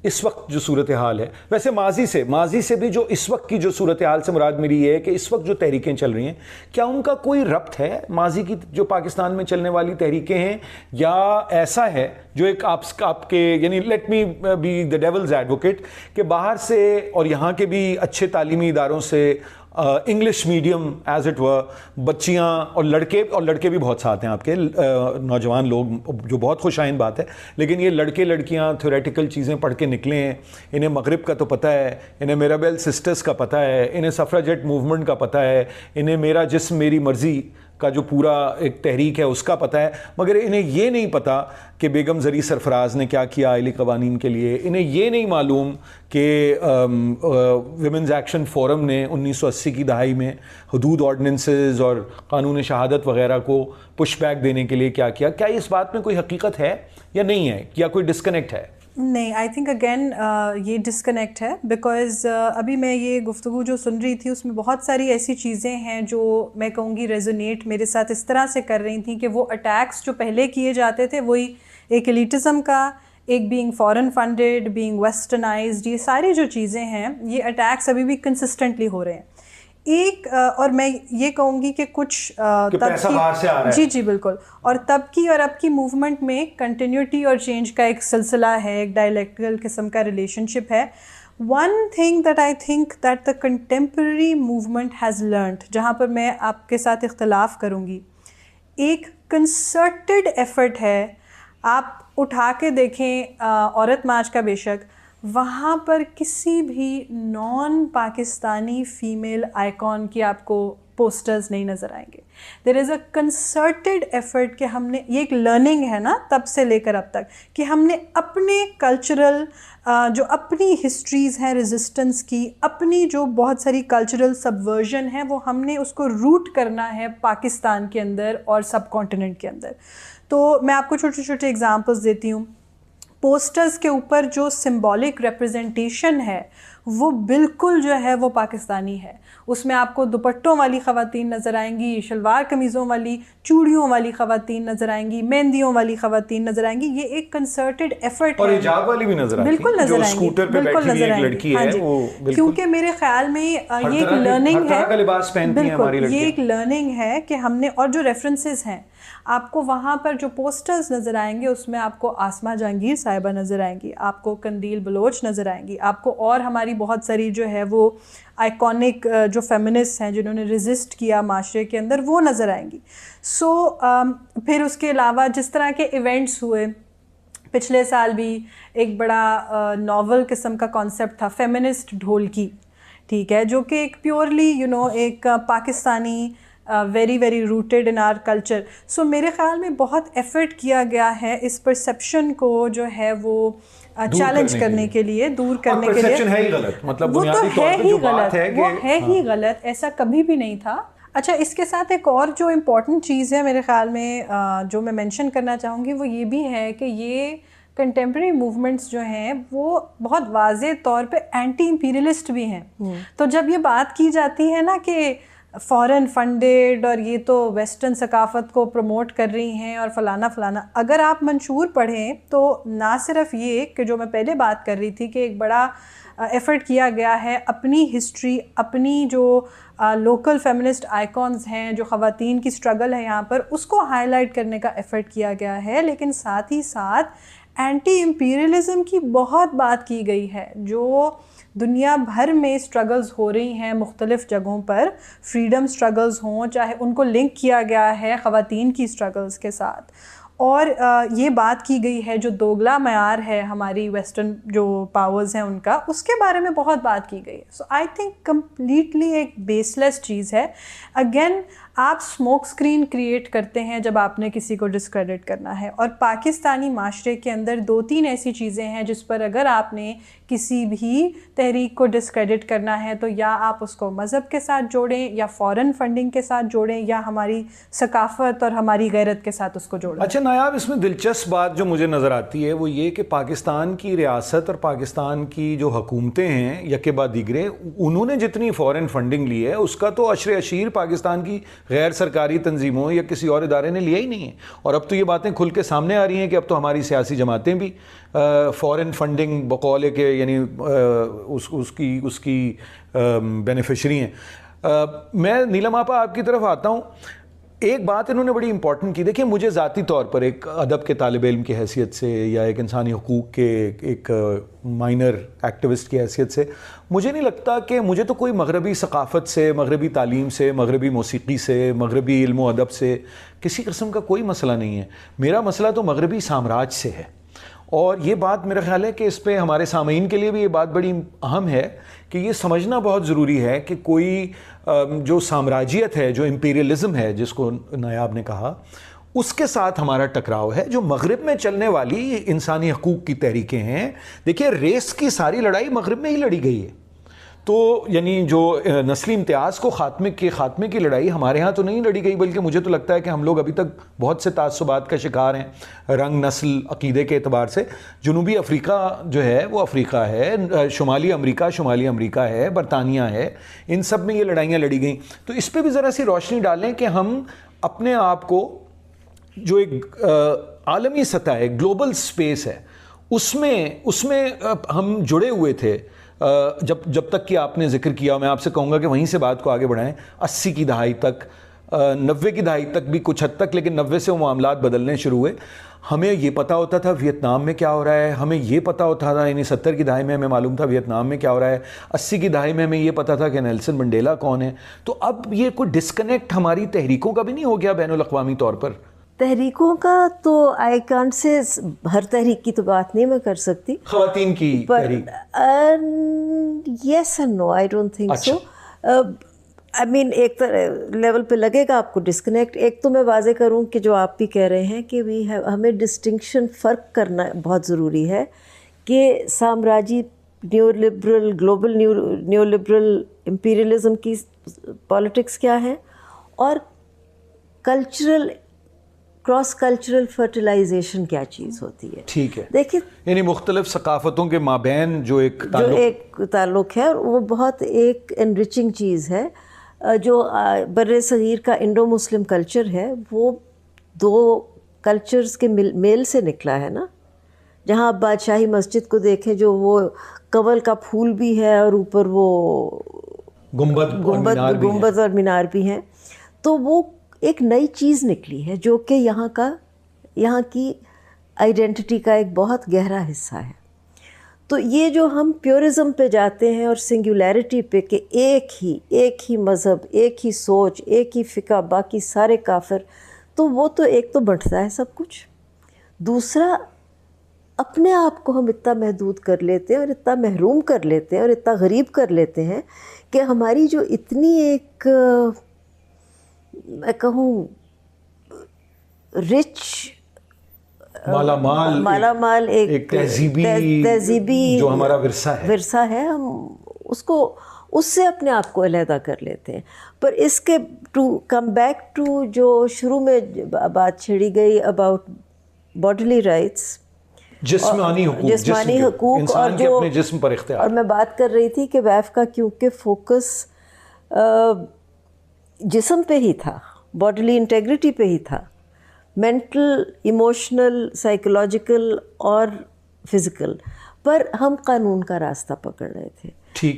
اس وقت جو صورتحال ہے, ویسے ماضی سے بھی جو اس وقت کی جو صورتحال سے مراد میری یہ ہے کہ اس وقت جو تحریکیں چل رہی ہیں, کیا ان کا کوئی ربط ہے ماضی کی جو پاکستان میں چلنے والی تحریکیں ہیں, یا ایسا ہے جو ایک آپ کے یعنی let me be the devil's advocate کہ باہر سے اور یہاں کے بھی اچھے تعلیمی اداروں سے English medium as it were بچیاں اور لڑکے بھی بہت ساتھ ہیں آپ کے نوجوان لوگ, جو بہت خوش آئند بات ہے, لیکن یہ لڑکے لڑکیاں تھیوریٹیکل چیزیں پڑھ کے نکلے ہیں, انہیں مغرب کا تو پتہ ہے, انہیں میرابیل سسٹرز کا پتہ ہے, انہیں سفراجٹ موومنٹ کا پتہ ہے, انہیں میرا جسم میری مرضی کا جو پورا ایک تحریک ہے اس کا پتہ ہے, مگر انہیں یہ نہیں پتہ کہ بیگم زری سرفراز نے کیا کیا آئلی قوانین کے لیے. انہیں یہ نہیں معلوم کہ ویمنز ایکشن فورم نے 1980 کی دہائی میں حدود آرڈیننسز اور قانون شہادت وغیرہ کو پش بیک دینے کے لیے کیا کیا. کیا اس بات میں کوئی حقیقت ہے یا نہیں ہے, یا کوئی ڈسکنیکٹ ہے؟ نہیں, آئی تھنک اگین یہ ڈسکنیکٹ ہے, بیکاز ابھی میں یہ گفتگو جو سن رہی تھی اس میں بہت ساری ایسی چیزیں ہیں جو میں کہوں گی ریزونیٹ میرے ساتھ اس طرح سے کر رہی تھیں کہ وہ اٹیکس جو پہلے کیے جاتے تھے وہی ایک ایلیٹزم کا, ایک بینگ فورن فنڈیڈ, بینگ ویسٹرنائزڈ, یہ ساری جو چیزیں ہیں یہ اٹیکس ابھی بھی کنسسٹنٹلی ہو رہے ہیں. ایک اور میں یہ کہوں گی کہ کچھ جی بالکل, اور تب کی اور اب کی موومنٹ میں کنٹینیوٹی اور چینج کا ایک سلسلہ ہے, ایک ڈائلیکٹیکل قسم کا ریلیشن شپ ہے. One thing that I think that the contemporary movement has learned, جہاں پر میں آپ کے ساتھ اختلاف کروں گی, ایک کنسرٹڈ ایفرٹ ہے. آپ اٹھا کے دیکھیں عورت مارچ کا, بے شک وہاں پر کسی بھی نان پاکستانی فیمیل آئیکن کی آپ کو پوسٹرز نہیں نظر آئیں گے. دیر از اے کنسرٹڈ ایفرٹ کہ ہم نے, یہ ایک لرننگ ہے نا تب سے لے کر اب تک, کہ ہم نے اپنے کلچرل جو اپنی ہسٹریز ہیں ریزسٹنس کی, اپنی جو بہت ساری کلچرل سبورژن ہے وہ ہم نے اس کو روٹ کرنا ہے پاکستان کے اندر اور سب کانٹیننٹ کے اندر. تو میں آپ کو چھوٹے چھوٹے اگزامپلس دیتی ہوں. پوسٹرز کے اوپر جو سمبولک ریپرزنٹیشن ہے وہ بالکل جو ہے وہ پاکستانی ہے. اس میں آپ کو دوپٹوں والی خواتین نظر آئیں گی, شلوار قمیضوں والی, چوڑیوں والی خواتین نظر آئیں گی, مہندیوں والی خواتین نظر آئیں گی. یہ ایک کنسرٹڈ ایفرٹ ہے, اور حجاب والی بھی نظر آئیں گی, بالکل نظر آئیں گی, بالکل نظر آئیں گی. ہاں جی, کیونکہ میرے خیال میں یہ ایک لرننگ ہے, بالکل یہ ایک لرننگ ہے کہ ہم نے, اور جو ریفرنسز ہیں آپ کو وہاں پر جو پوسٹرز نظر آئیں گے اس میں آپ کو آسمہ جہانگیر صاحبہ نظر آئیں گی, آپ کو قندیل بلوچ نظر آئیں گی, آپ کو اور ہماری بہت ساری جو ہے وہ آئیکونک جو فیمنسٹ ہیں جنہوں نے ریزسٹ کیا معاشرے کے اندر وہ نظر آئیں گی. سو پھر اس کے علاوہ جس طرح کے ایونٹس ہوئے پچھلے سال بھی ایک بڑا ناول قسم کا کانسیپٹ تھا فیمنسٹ ڈھولکی, ٹھیک ہے, جو کہ ایک پیورلی ایک Pakistani very very rooted in our culture. So میرے خیال میں بہت ایفرٹ کیا گیا ہے اس پرسیپشن کو جو ہے وہ چیلنج کرنے کے لیے, دور کرنے کے لیے. مطلب وہ تو ہے ہی غلط, وہ ہے ہی غلط, ایسا کبھی بھی نہیں تھا. اچھا, اس کے ساتھ ایک اور جو امپورٹنٹ چیز ہے میرے خیال میں جو میں مینشن کرنا چاہوں گی وہ یہ بھی ہے کہ یہ کنٹمپریری موومنٹس جو ہیں وہ بہت واضح طور پہ اینٹی امپیریلسٹ بھی ہیں. تو جب یہ بات کی جاتی ہے نا کہ فورن فنڈیڈ اور یہ تو ویسٹرن ثقافت کو پروموٹ کر رہی ہیں اور فلانا فلانا, اگر آپ منشور پڑھیں تو نہ صرف یہ کہ جو میں پہلے بات کر رہی تھی کہ ایک بڑا ایفرٹ کیا گیا ہے اپنی ہسٹری, اپنی جو لوکل فیمنسٹ آئیکونز ہیں, جو خواتین کی اسٹرگل ہے یہاں پر, اس کو ہائی لائٹ کرنے کا ایفرٹ کیا گیا ہے, لیکن ساتھ ہی ساتھ اینٹی امپیریلزم کی بہت بات کی گئی ہے. جو دنیا بھر میں اسٹرگلز ہو رہی ہیں مختلف جگہوں پر, فریڈم اسٹرگلز ہوں, چاہے ان کو لنک کیا گیا ہے خواتین کی اسٹرگلز کے ساتھ, اور یہ بات کی گئی ہے جو دوگلا معیار ہے ہماری ویسٹرن جو پاورز ہیں ان کا, اس کے بارے میں بہت بات کی گئی ہے. سو آئی تھنک کمپلیٹلی ایک بیس لیس چیز ہے. اگین آپ اسموک اسکرین کریٹ کرتے ہیں جب آپ نے کسی کو ڈسکریڈٹ کرنا ہے, اور پاکستانی معاشرے کے اندر 2-3 ایسی چیزیں ہیں جس پر اگر آپ نے کسی بھی تحریک کو ڈسکریڈٹ کرنا ہے تو یا آپ اس کو مذہب کے ساتھ جوڑیں, یا فورن فنڈنگ کے ساتھ جوڑیں, یا ہماری ثقافت اور ہماری غیرت کے ساتھ اس کو جوڑیں. اچھا نایاب, اس میں دلچسپ بات جو مجھے نظر آتی ہے وہ یہ کہ پاکستان کی ریاست اور پاکستان کی جو حکومتیں ہیں یکے بعد دیگرے, انہوں نے جتنی فورن فنڈنگ لی ہے اس کا تو عشر اشیر پاکستان کی غیر سرکاری تنظیموں یا کسی اور ادارے نے لیا ہی نہیں ہے. اور اب تو یہ باتیں کھل کے سامنے آ رہی ہیں کہ اب تو ہماری سیاسی جماعتیں بھی فورن فنڈنگ بقول کے یعنی اس کی بینیفیشری ہیں. میں نیلم آپا آپ کی طرف آتا ہوں. ایک بات انہوں نے بڑی امپورٹنٹ کی. دیکھیں مجھے ذاتی طور پر ایک ادب کے طالب علم کی حیثیت سے یا ایک انسانی حقوق کے ایک مائنر ایکٹیوسٹ کی حیثیت سے مجھے نہیں لگتا کہ مجھے تو کوئی مغربی ثقافت سے, مغربی تعلیم سے, مغربی موسیقی سے, مغربی علم و ادب سے کسی قسم کا کوئی مسئلہ نہیں ہے. میرا مسئلہ تو مغربی سامراج سے ہے. اور یہ بات میرا خیال ہے کہ اس پہ ہمارے سامعین کے لیے بھی یہ بات بڑی اہم ہے کہ یہ سمجھنا بہت ضروری ہے کہ کوئی جو سامراجیت ہے, جو امپیریلزم ہے جس کو نایاب نے کہا, اس کے ساتھ ہمارا ٹکراؤ ہے. جو مغرب میں چلنے والی انسانی حقوق کی تحریکیں ہیں, دیکھیے ریس کی ساری لڑائی مغرب میں ہی لڑی گئی ہے. تو یعنی جو نسلی امتیاز کو خاتمے کی لڑائی ہمارے ہاں تو نہیں لڑی گئی, بلکہ مجھے تو لگتا ہے کہ ہم لوگ ابھی تک بہت سے تعصبات کا شکار ہیں, رنگ, نسل, عقیدے کے اعتبار سے. جنوبی افریقہ جو ہے وہ افریقہ ہے, شمالی امریکہ ہے, برطانیہ ہے, ان سب میں یہ لڑائیاں لڑی گئیں. تو اس پہ بھی ذرا سی روشنی ڈالیں کہ ہم اپنے آپ کو جو ایک عالمی سطح ہے, گلوبل سپیس ہے, اس میں ہم جڑے ہوئے تھے. جب تک کہ آپ نے ذکر کیا, میں آپ سے کہوں گا کہ وہیں سے بات کو آگے بڑھائیں. 80 کی دہائی تک, 90 کی دہائی تک بھی کچھ حد تک, لیکن 90 سے وہ معاملات بدلنے شروع ہوئے. ہمیں یہ پتہ ہوتا تھا ویتنام میں کیا ہو رہا ہے, ہمیں یہ پتہ ہوتا تھا, یعنی 70 کی دہائی میں ہمیں معلوم تھا ویتنام میں کیا ہو رہا ہے, 80 کی دہائی میں ہمیں یہ پتہ تھا کہ نیلسن منڈیلا کون ہے. تو اب یہ کوئی ڈسکنیکٹ ہماری تحریکوں کا بھی نہیں ہو گیا بین الاقوامی طور پر؟ تحریکوں کا تو آئی کانٹ سے ہر تحریک کی تو بات نہیں میں کر سکتی. خواتین کی تحریک yes and no, I don't think so. I mean ایک لیول پہ لگے گا آپ کو ڈسکنیکٹ. ایک تو میں واضح کروں کہ جو آپ بھی کہہ رہے ہیں کہ ہمیں ڈسٹنکشن فرق کرنا بہت ضروری ہے کہ سامراجی neo liberal, global neo liberal imperialism کی پالیٹکس کیا ہے, اور کلچرل کراس کلچرل فرٹیلائزیشن کیا چیز ہوتی ہے. ٹھیک ہے, دیکھیں یعنی مختلف ثقافتوں کے مابین جو ایک تعلق ہے, وہ بہت ایک انریچنگ چیز ہے. جو بر صغیر کا انڈو مسلم کلچر ہے وہ 2 کلچرز کے میل سے نکلا ہے نا. جہاں آپ بادشاہی مسجد کو دیکھیں جو وہ کنول کا پھول بھی ہے اور اوپر وہ گنبد اور مینار بھی ہیں, تو وہ ایک نئی چیز نکلی ہے جو کہ یہاں کی آئیڈینٹی کا ایک بہت گہرا حصہ ہے. تو یہ جو ہم پیورزم پہ جاتے ہیں اور سنگولیرٹی پہ کہ ایک ہی مذہب, ایک ہی سوچ, ایک ہی فقہ, باقی سارے کافر, تو وہ تو ایک تو بنٹتا ہے سب کچھ. دوسرا اپنے آپ کو ہم اتنا محدود کر لیتے ہیں اور اتنا محروم کر لیتے ہیں اور اتنا غریب کر لیتے ہیں کہ ہماری جو اتنی ایک میں کہوں رچ مالا مال ایک تہذیبی جو ہمارا ورثہ ہے، ہم اس سے اپنے آپ کو علیحدہ کر لیتے ہیں. پر اس کے ٹو کم بیک ٹو جو شروع میں بات چھیڑی گئی اباؤٹ باڈیلی رائٹس، جسمانی حقوق اور جو اپنے جسم پر اختیار، اور میں بات کر رہی تھی کہ ویف کا کیونکہ فوکس جسم پہ ہی تھا، باڈیلی انٹیگریٹی پہ ہی تھا، مینٹل، ایموشنل، سائیکولوجیکل اور فزیکل، پر ہم قانون کا راستہ پکڑ رہے تھے.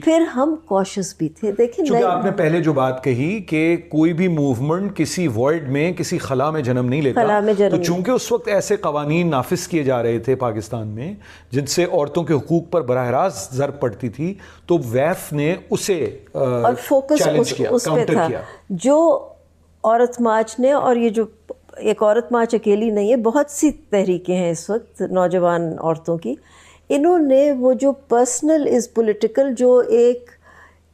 پھر ہم کوشش بھی تھے. دیکھیں چونکہ آپ نے پہلے جو بات کہی کہ کوئی بھی موومنٹ کسی وائڈ میں کسی خلا میں جنم نہیں لیتا، تو چونکہ اس وقت ایسے قوانین نافذ کیے جا رہے تھے پاکستان میں جن سے عورتوں کے حقوق پر براہ راست ضرب پڑتی تھی، تو ویف نے اسے اور فوکس اس پہ تھا. جو عورت مارچ نے، اور یہ جو ایک عورت مارچ اکیلی نہیں ہے، بہت سی تحریکیں ہیں اس وقت نوجوان عورتوں کی، انہوں نے وہ جو پرسنل از پولیٹیکل، جو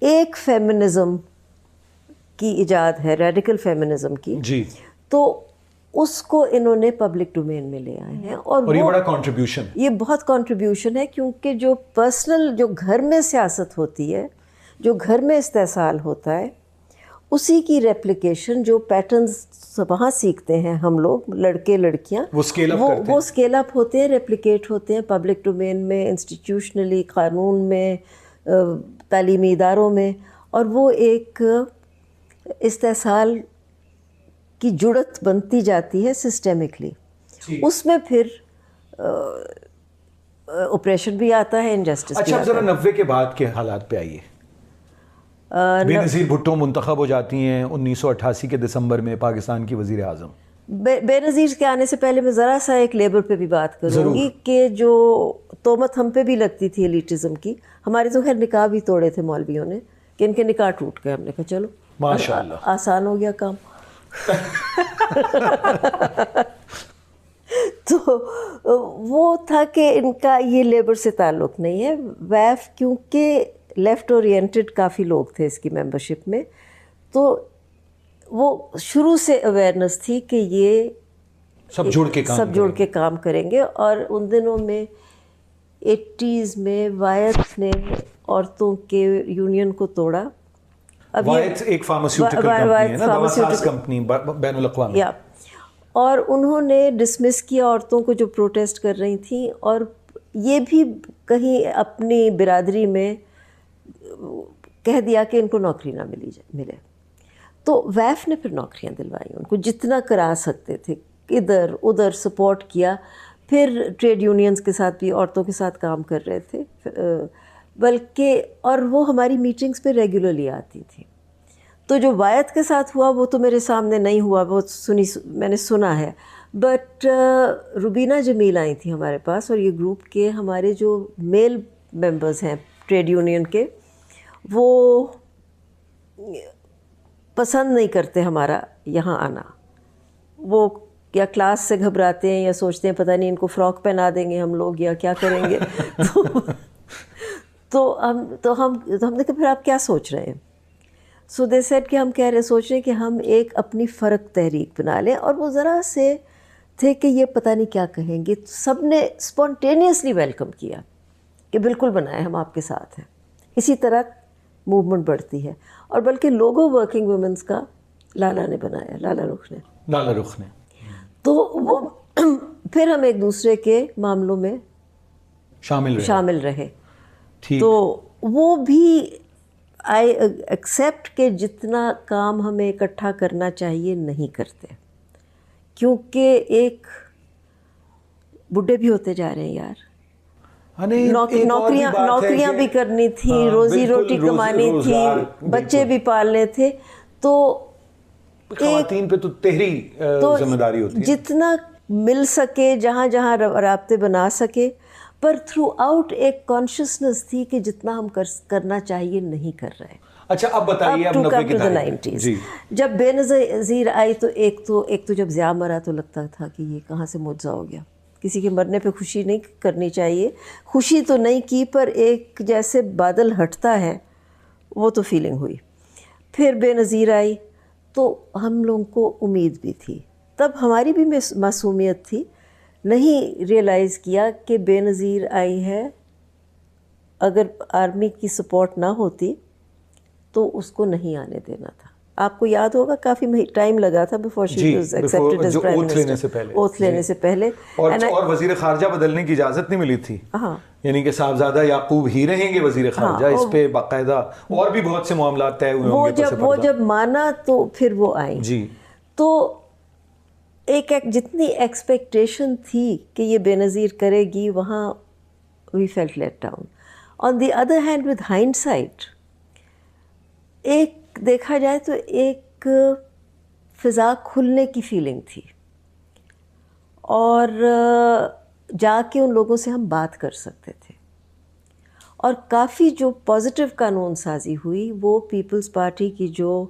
ایک فیمنزم کی ایجاد ہے، ریڈیکل فیمنزم کی، جی، تو اس کو انہوں نے پبلک ڈومین میں لے آئے ہیں. اور یہ بڑا کنٹریبیوشن، یہ بہت کنٹریبیوشن ہے، کیونکہ جو پرسنل، جو گھر میں سیاست ہوتی ہے، جو گھر میں استحصال ہوتا ہے، اسی کی ریپلیکیشن، جو پیٹرنز وہاں سیکھتے ہیں ہم لوگ، لڑکے لڑکیاں، وہ اسکیل اپ ہوتے ہیں، ریپلیکیٹ ہوتے ہیں پبلک ڈومین میں، انسٹیٹیوشنلی، قانون میں، تعلیمی اداروں میں، اور وہ ایک استحصال کی جڑت بنتی جاتی ہے سسٹمکلی. اس میں پھر اپریشن بھی آتا ہے، انجسٹس. اچھا، ذرا 90 کے بعد کے حالات پہ آئیے. بے نظیر بھٹو منتخب ہو جاتی ہیں 1988 کے دسمبر میں پاکستان کی وزیر اعظم. بے نظیر کے آنے سے پہلے میں ذرا سا ایک لیبر پہ بھی بات کروں گی کہ جو تہمت ہم پہ بھی لگتی تھی ایلیٹزم کی. ہمارے تو خیر نکاح بھی توڑے تھے مولویوں نے کہ ان کے نکاح ٹوٹ گئے. ہم نے کہا چلو ماشاءاللہ آسان ہو گیا کام. تو وہ تھا کہ ان کا یہ لیبر سے تعلق نہیں ہے. ویف کیونکہ لیفٹ اورینٹڈ کافی لوگ تھے اس کی ممبرشپ میں، تو وہ شروع سے اویئرنیس تھی کہ یہ سب جڑ کے کام کریں گے. اور ان دنوں میں 80s میں وایت نے عورتوں کے یونین کو توڑا. وایت ایک فارماسیوٹیکل کمپنی ہے نا، دواساز کمپنی بین الاقوامی، اور انہوں نے ڈسمس کیا عورتوں کو جو پروٹیسٹ کر رہی تھیں، اور یہ بھی کہیں اپنی برادری میں کہہ دیا کہ ان کو نوکری نہ ملے. تو ویف نے پھر نوکریاں دلوائی ان کو جتنا کرا سکتے تھے، ادھر ادھر سپورٹ کیا. پھر ٹریڈ یونینز کے ساتھ بھی عورتوں کے ساتھ کام کر رہے تھے، بلکہ اور وہ ہماری میٹنگز پہ ریگولرلی آتی تھی. تو جو وایت کے ساتھ ہوا وہ تو میرے سامنے نہیں ہوا، وہ میں نے سنا ہے. بٹ روبینہ جمیل آئی تھی ہمارے پاس، اور یہ گروپ کے ہمارے جو میل ممبرز ہیں ٹریڈ یونین کے، وہ پسند نہیں کرتے ہمارا یہاں آنا. وہ یا کلاس سے گھبراتے ہیں یا سوچتے ہیں پتہ نہیں ان کو فراک پہنا دیں گے ہم لوگ یا کیا کریں گے. تو ہم نے کہا پھر آپ کیا سوچ رہے ہیں؟ سو دے سیڈ کہ ہم سوچ رہے ہیں کہ ہم ایک اپنی فرق تحریک بنا لیں. اور وہ ذرا سے تھے کہ یہ پتہ نہیں کیا کہیں گے. سب نے اسپونٹینیسلی ویلکم کیا کہ بالکل بنائیں، ہم آپ کے ساتھ ہیں. اسی طرح موومنٹ بڑھتی ہے. اور بلکہ لوگو ورکنگ ویمنس کا لالا نے بنایا، لالا رخ نے. تو وہ پھر ہم ایک دوسرے کے معاملوں میں شامل رہے. تو وہ بھی آئی ایکسیپٹ کہ جتنا کام ہمیں اکٹھا کرنا چاہیے نہیں کرتے، کیونکہ ایک بڈھے بھی ہوتے جا رہے ہیں یار. نوکریاں بھی کرنی تھی، روزی روٹی کمانی تھی، بچے بھی پالنے تھے. تو خواتین پہ تو تہری ذمہ داری ہوتی ہے، جتنا مل سکے، جہاں جہاں رابطے بنا سکے. پر تھرو آؤٹ ایک کانشیسنس تھی کہ جتنا ہم کرنا چاہیے نہیں کر رہے. اچھا اب بتائیے، اب 90s جب بے نظیر آئی تو ایک تو جب ضیاء مرا تو لگتا تھا کہ یہ کہاں سے معجزہ ہو گیا کسی کے مرنے پہ خوشی نہیں کرنی چاہیے. خوشی تو نہیں کی پر ایک جیسے بادل ہٹتا ہے وہ تو فیلنگ ہوئی. پھر بے نظیر آئی تو ہم لوگوں کو امید بھی تھی, تب ہماری بھی معصومیت تھی, نہیں ریئلائز کیا کہ بے نظیر آئی ہے, اگر آرمی کی سپورٹ نہ ہوتی تو اس کو نہیں آنے دینا تھا. آپ کو یاد ہوگا کافی ٹائم لگا تھا before she was accepted as prime minister, oath لینے سے پہلے, اور وزیر خارجہ بدلنے کی اجازت نہیں ملی تھی, یعنی کہ صاحبزادہ یعقوب ہی رہیں گے وزیر خارجہ. اس پہ باقاعدہ اور بھی بہت سے معاملات طے ہوئے ہوں گے. وہ جب مانا تو پھر وہ آئیں. جی, تو ایک جتنی ایکسپیکٹیشن تھی کہ یہ بے نظیر کرے گی, وہاں we felt let down. On the other hand with hindsight, ایک دیکھا جائے تو ایک فضا کھلنے کی فیلنگ تھی, اور جا کے ان لوگوں سے ہم بات کر سکتے تھے, اور کافی جو پازیٹیو قانون سازی ہوئی وہ پیپلز پارٹی کی جو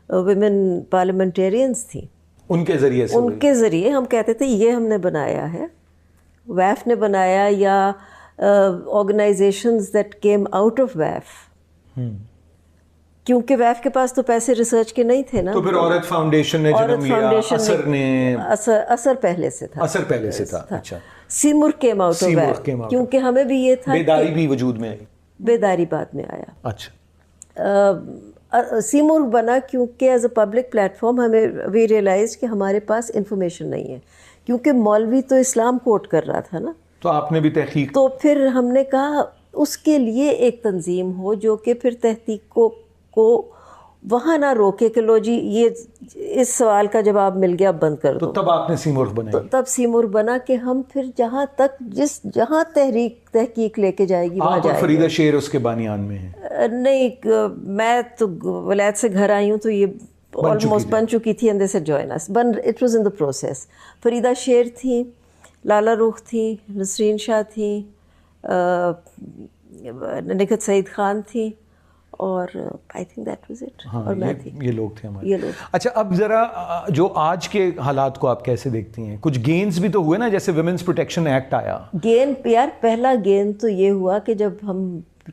ویمن پارلیمنٹیرینز تھیں ان کے ذریعے سے, ان کے ذریعے ہم کہتے تھے یہ ہم نے بنایا ہے, ویف نے بنایا, یا organisations that came out of ویف, کیونکہ ویف کے پاس تو پیسے ریسرچ کے نہیں تھے نا. تو پھر عورت فاؤنڈیشن نے جنم لیا, اثر نے, اثر پہلے سے تھا, اثر پہلے سے تھا. اچھا, سیمور کیم آؤٹ آف ویف, کیونکہ ہمیں بھی یہ تھا بیداری بھی وجود میں آئی. بیداری بعد میں آیا. اچھا, سیمور بنا کیونکہ as a public plate form ہمیں وی ریئلائز کہ ہمارے پاس انفارمیشن نہیں ہے, کیونکہ مولوی تو اسلام کوٹ کر رہا تھا نا. تو آپ نے بھی تحقیق, تو پھر ہم نے کہا اس کے لیے ایک تنظیم ہو جو کہ پھر تحقیق کو وہاں نہ روکے کہ لو جی یہ اس سوال کا جواب مل گیا, اب بند کر دو. تو تب آپ نے سیمور بنائی. تو تب سیمور بنا کہ ہم پھر جہاں تک جہاں تحقیق لے کے جائے گی وہاں جائے گی. فریدہ شیر اس کے بانیان میں ہیں. نہیں, میں تو ولایت سے گھر آئی ہوں تو یہ آلموسٹ بن چکی تھی, اندر سے join us it was in the process. Farida شیر تھیں, لالا روخ تھیں, نسرین شاہ تھیں, نکہت سعید خان تھیں, اور I think that was it. اور میں تھی, یہ لوگ تھے ہمارے. یہ لوگ. اچھا, اب ذرا جو آج کے حالات کو آپ کیسے دیکھتی ہیں؟ کچھ گینز بھی تو ہوئے نا, جیسے ویمنس پروٹیکشن ایکٹ آیا. گین یار, پہلا گین تو یہ ہوا کہ جب ہم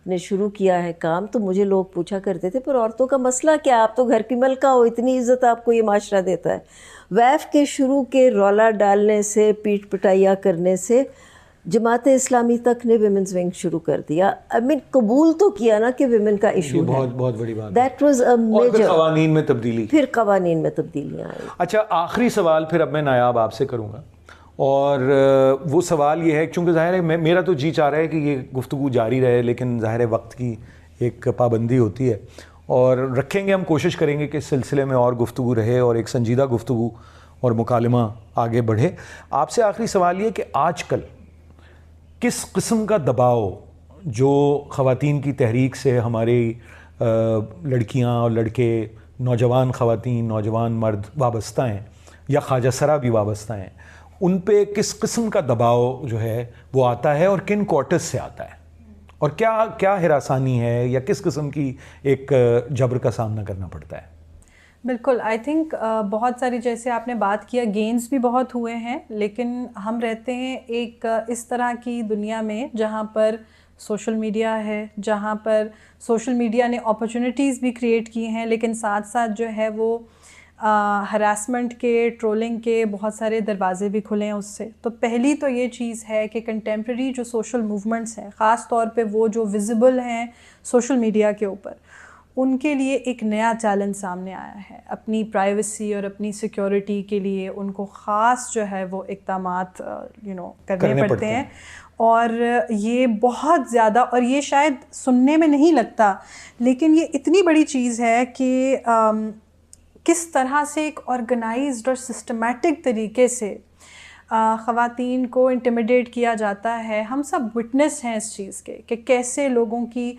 نے شروع کیا ہے کام تو مجھے لوگ پوچھا کرتے تھے پر عورتوں کا مسئلہ کیا, آپ تو گھر کی ملکہ ہو, اتنی عزت آپ کو یہ معاشرہ دیتا ہے. ویف کے شروع کے رولا ڈالنے سے, پیٹ پٹائیاں کرنے سے, جماعت اسلامی تک نے ویمنز ونگ شروع کر دیا. قبول تو کیا نا کہ ویمن کا ایشو ہے, بہت بہت بڑی بات. That was a major. قوانین میں تبدیلی, پھر قوانین میں تبدیلیاں آئیں. اچھا, آخری سوال پھر اب میں نایاب آپ سے کروں گا, اور وہ سوال یہ ہے, چونکہ ظاہر ہے میرا تو جی چاہ رہا ہے کہ یہ گفتگو جاری رہے, لیکن ظاہر ہے وقت کی ایک پابندی ہوتی ہے, اور رکھیں گے, ہم کوشش کریں گے کہ اس سلسلے میں اور گفتگو رہے اور ایک سنجیدہ گفتگو اور مکالمہ آگے بڑھے. آپ سے آخری سوال یہ کہ آج کل کس قسم کا دباؤ جو خواتین کی تحریک سے ہماری لڑکیاں اور لڑکے, نوجوان خواتین, نوجوان مرد وابستہ ہیں, یا خواجہ سرا بھی وابستہ ہیں, ان پہ کس قسم کا دباؤ جو ہے وہ آتا ہے, اور کن کوارٹرز سے آتا ہے, اور کیا ہراسانی ہے, یا کس قسم کی ایک جبر کا سامنا کرنا پڑتا ہے؟ بالکل, آئی تھنک بہت ساری, جیسے آپ نے بات کیا, گینز بھی بہت ہوئے ہیں, لیکن ہم رہتے ہیں ایک اس طرح کی دنیا میں جہاں پر سوشل میڈیا ہے, جہاں پر سوشل میڈیا نے اپرچونیٹیز بھی کریٹ کی ہیں, لیکن ساتھ ساتھ جو ہے وہ ہراسمنٹ کے, ٹرولنگ کے بہت سارے دروازے بھی کھلے ہیں اس سے. تو پہلی تو یہ چیز ہے کہ کنٹمپریری جو سوشل موومنٹس ہیں, خاص طور پہ وہ جو ویزیبل ہیں سوشل میڈیا کے اوپر, ان کے لیے ایک نیا چیلنج سامنے آیا ہے. اپنی پرائیویسی اور اپنی سیکیورٹی کے لیے ان کو خاص جو ہے وہ اقدامات کرنے پڑتے ہیں, اور یہ بہت زیادہ, اور یہ شاید سننے میں نہیں لگتا, لیکن یہ اتنی بڑی چیز ہے کہ کس طرح سے ایک آرگنائزڈ اور سسٹمیٹک طریقے سے خواتین کو انٹیمیڈیٹ کیا جاتا ہے. ہم سب وٹنس ہیں اس چیز کے کہ کیسے لوگوں کی,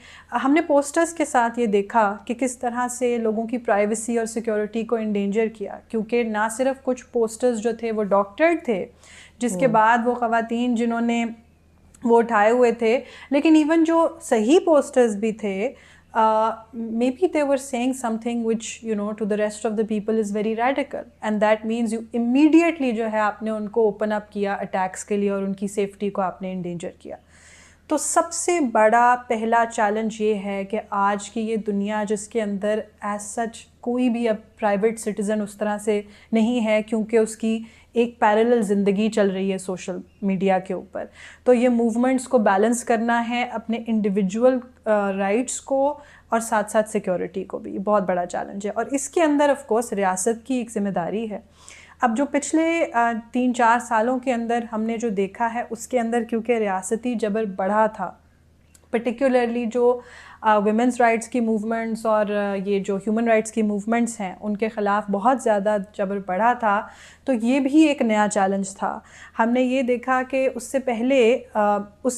ہم نے پوسٹرز کے ساتھ یہ دیکھا کہ کس طرح سے لوگوں کی پرائیویسی اور سیکیورٹی کو انڈینجر کیا, کیونکہ نہ صرف کچھ پوسٹرز جو تھے وہ ڈاکٹرڈ تھے, جس کے بعد وہ خواتین جنہوں نے وہ اٹھائے ہوئے تھے, لیکن ایون جو صحیح پوسٹرز بھی تھے maybe they were saying something which, you know, to the rest of the people is very radical, and that means you immediately جو ہے آپ نے ان کو open up کیا attacks کے لیے اور ان کی safety کو آپ نے endanger کیا. تو سب سے بڑا پہلا چیلنج یہ ہے کہ آج کی یہ دنیا جس کے اندر ایز سچ کوئی بھی اب پرائیویٹ سٹیزن اس طرح سے نہیں ہے کیونکہ اس کی ایک پیرلل زندگی چل رہی ہے سوشل میڈیا کے اوپر. تو یہ موومنٹس کو بیلنس کرنا ہے اپنے انڈیویجول رائٹس کو اور ساتھ ساتھ سیکیورٹی کو بھی, بہت بڑا چیلنج ہے. اور اس کے اندر آف کورس ریاست کی ایک ذمہ داری ہے. اب جو پچھلے 3-4 سالوں کے اندر ہم نے جو دیکھا ہے اس کے اندر کیونکہ ریاستی جبر بڑھا تھا, پرٹیکولرلی جو ویمنس رائٹس کی موومنٹس اور یہ جو ہیومن رائٹس کی موومنٹس ہیں ان کے خلاف بہت زیادہ جبر بڑھا تھا, تو یہ بھی ایک نیا چیلنج تھا. ہم نے یہ دیکھا کہ اس سے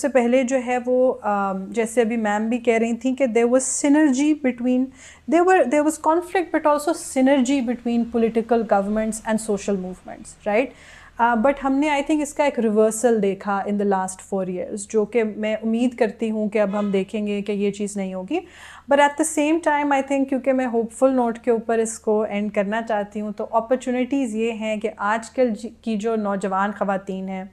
پہلے جو ہے وہ جیسے ابھی میم بھی کہہ رہی تھیں کہ there was synergy between there was conflict but also synergy between political governments and social movements, right? But ہم نے آئی تھنک اس کا ایک ریورسل دیکھا ان دا لاسٹ 4 years, جو کہ میں امید کرتی ہوں کہ اب ہم دیکھیں گے کہ یہ چیز نہیں ہوگی. But at the same time I think کیونکہ میں ہوپ فل نوٹ کے اوپر اس کو اینڈ کرنا چاہتی ہوں, تو اپرچونیٹیز یہ ہیں کہ آج کل کی جو نوجوان خواتین ہیں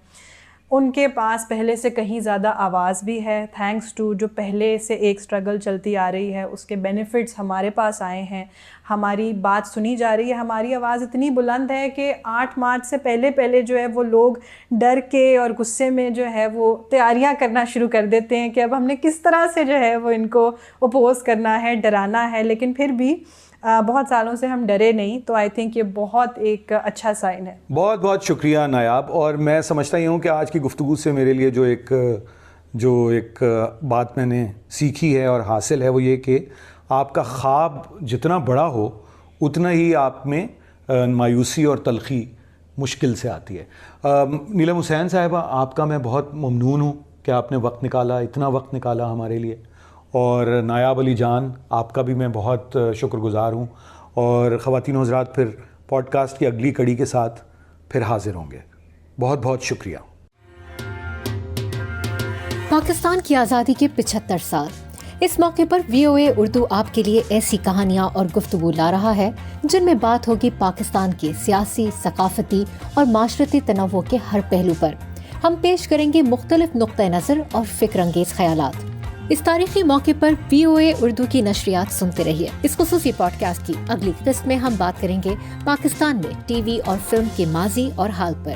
ان کے پاس پہلے سے کہیں زیادہ آواز بھی ہے, تھینکس ٹو جو پہلے سے ایک اسٹرگل چلتی آ رہی ہے اس کے بینیفٹس ہمارے پاس آئے ہیں, ہماری بات سنی جا رہی ہے, ہماری آواز اتنی بلند ہے کہ 8 مارچ سے پہلے جو ہے وہ لوگ ڈر کے اور غصے میں جو ہے وہ تیاریاں کرنا شروع کر دیتے ہیں کہ اب ہم نے کس طرح سے جو ہے وہ ان کو اپوز کرنا ہے, ڈرانا ہے. لیکن پھر بھی بہت سالوں سے ہم ڈرے نہیں, تو آئی تھنک یہ بہت ایک اچھا سائن ہے. بہت بہت شکریہ نایاب. اور میں سمجھتا ہی ہوں کہ آج کی گفتگو سے میرے لیے جو ایک بات میں نے سیکھی ہے اور حاصل ہے وہ یہ کہ آپ کا خواب جتنا بڑا ہو اتنا ہی آپ میں مایوسی اور تلخی مشکل سے آتی ہے. نیلم حسین صاحبہ, آپ کا میں بہت ممنون ہوں کہ آپ نے وقت نکالا, اتنا وقت نکالا ہمارے لیے. اور نایاب علی جان, آپ کا بھی میں بہت شکر گزار ہوں. اور خواتین و حضرات, پھر پوڈ کاسٹ کی اگلی کڑی کے ساتھ پھر حاضر ہوں گے. بہت بہت شکریہ. پاکستان کی آزادی کے 75 سال. اس موقع پر VOA اردو آپ کے لیے ایسی کہانیاں اور گفتگو لا رہا ہے جن میں بات ہوگی پاکستان کے سیاسی, ثقافتی اور معاشرتی تنوع کے ہر پہلو پر. ہم پیش کریں گے مختلف نقطۂ نظر اور فکر انگیز خیالات. اس تاریخی موقع پر VOA اردو کی نشریات سنتے رہیے. اس خصوصی پوڈ کاسٹ کی اگلی قسط میں ہم بات کریں گے پاکستان میں ٹی وی اور فلم کے ماضی اور حال پر.